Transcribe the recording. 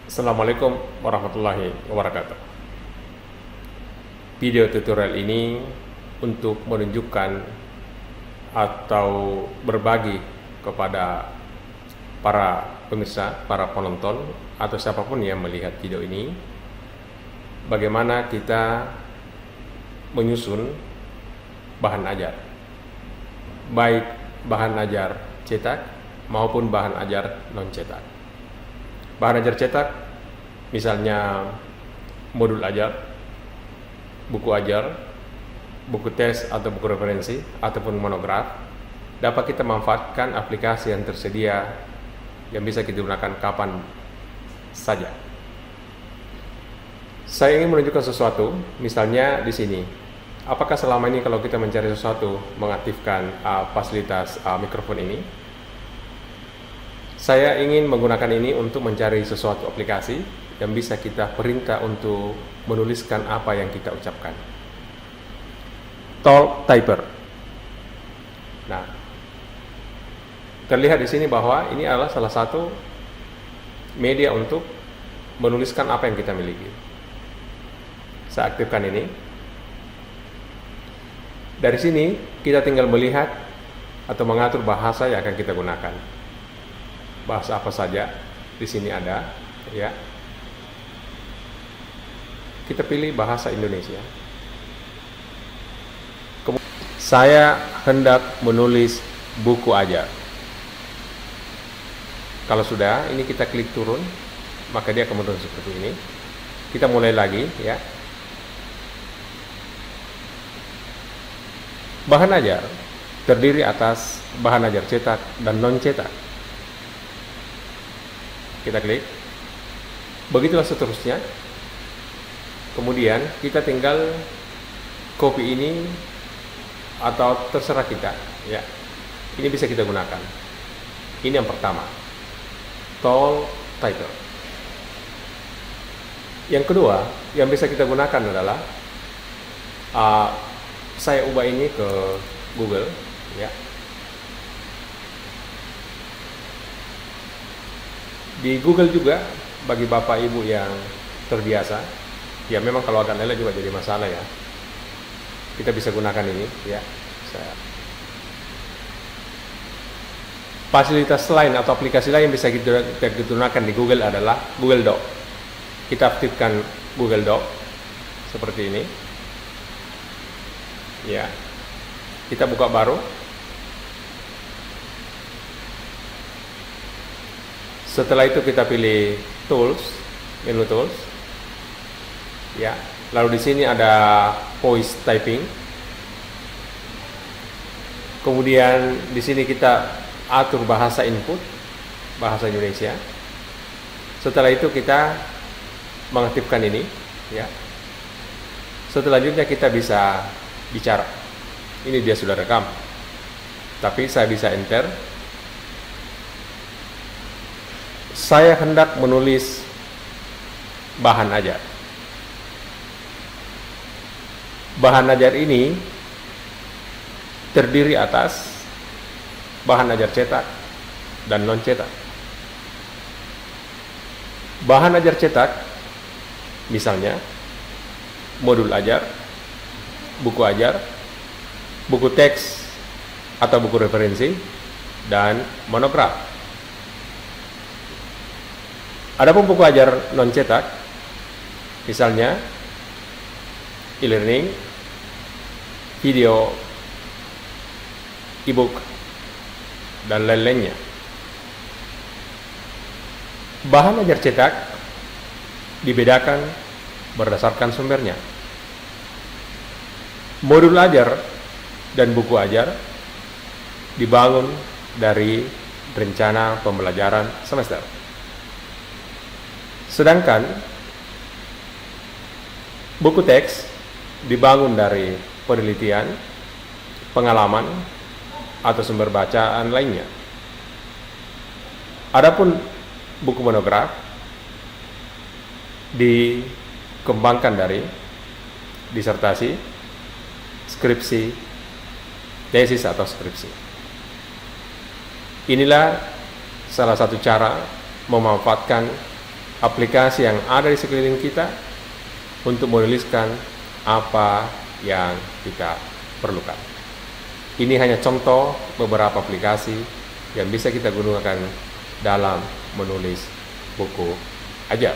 Assalamualaikum warahmatullahi wabarakatuh. Video tutorial ini untuk menunjukkan atau berbagi kepada para pemirsa, para penonton, atau siapapun yang melihat video ini, bagaimana kita menyusun bahan ajar, baik bahan ajar cetak maupun bahan ajar non-cetak. Bahan ajar cetak, misalnya modul ajar, buku ajar, buku tes atau buku referensi, ataupun monograf, dapat kita manfaatkan aplikasi yang tersedia yang bisa kita gunakan kapan saja. Saya ingin menunjukkan sesuatu, misalnya di sini. Apakah selama ini kalau kita mencari sesuatu mengaktifkan fasilitas mikrofon ini? Saya ingin menggunakan ini untuk mencari sesuatu aplikasi yang bisa kita perintah untuk menuliskan apa yang kita ucapkan. Talk Typer. Nah, terlihat di sini bahwa ini adalah salah satu media untuk menuliskan apa yang kita miliki. Saya aktifkan ini. Dari sini kita tinggal melihat atau mengatur bahasa yang akan kita gunakan. Bahasa apa saja di sini ada, ya. Kita pilih bahasa Indonesia. Saya hendak menulis buku ajar. Kalau sudah, ini kita klik turun, maka dia akan menurun seperti ini. Kita mulai lagi, ya. Bahan ajar terdiri atas bahan ajar cetak dan non cetak. Kita klik. Begitulah seterusnya. Kemudian kita tinggal copy ini atau terserah kita, ya. Ini bisa kita gunakan. Ini yang pertama, Talk Typer. Yang kedua yang bisa kita gunakan adalah saya ubah ini ke Google, ya. Di Google juga bagi Bapak Ibu yang terbiasa, ya memang kalau agak lele juga jadi masalah, ya. Kita bisa gunakan ini, ya. Fasilitas lain atau aplikasi lain yang bisa kita gunakan di Google adalah Google Doc. Kita aktifkan Google Doc seperti ini, ya. Kita buka baru. Setelah itu kita pilih Tools, menu Tools, ya. Lalu di sini ada Voice Typing. Kemudian di sini kita atur bahasa input, bahasa Indonesia. Setelah itu kita mengaktifkan ini, ya. Selanjutnya kita bisa bicara. Ini dia sudah rekam. Tapi saya bisa enter. Saya hendak menulis bahan ajar. Bahan ajar ini terdiri atas bahan ajar cetak dan non cetak. Bahan ajar cetak misalnya modul ajar, buku ajar, buku teks atau buku referensi, dan monograf. Adapun buku ajar non cetak, misalnya e-learning, video, e-book, dan lain-lainnya. Bahan ajar cetak dibedakan berdasarkan sumbernya. Modul ajar dan buku ajar dibangun dari rencana pembelajaran semester. Sedangkan buku teks dibangun dari penelitian, pengalaman, atau sumber bacaan lainnya. Adapun buku monograf dikembangkan dari disertasi, skripsi, tesis atau skripsi. Inilah salah satu cara memanfaatkan aplikasi yang ada di sekeliling kita untuk menuliskan apa yang kita perlukan. Ini hanya contoh beberapa aplikasi yang bisa kita gunakan dalam menulis buku ajar.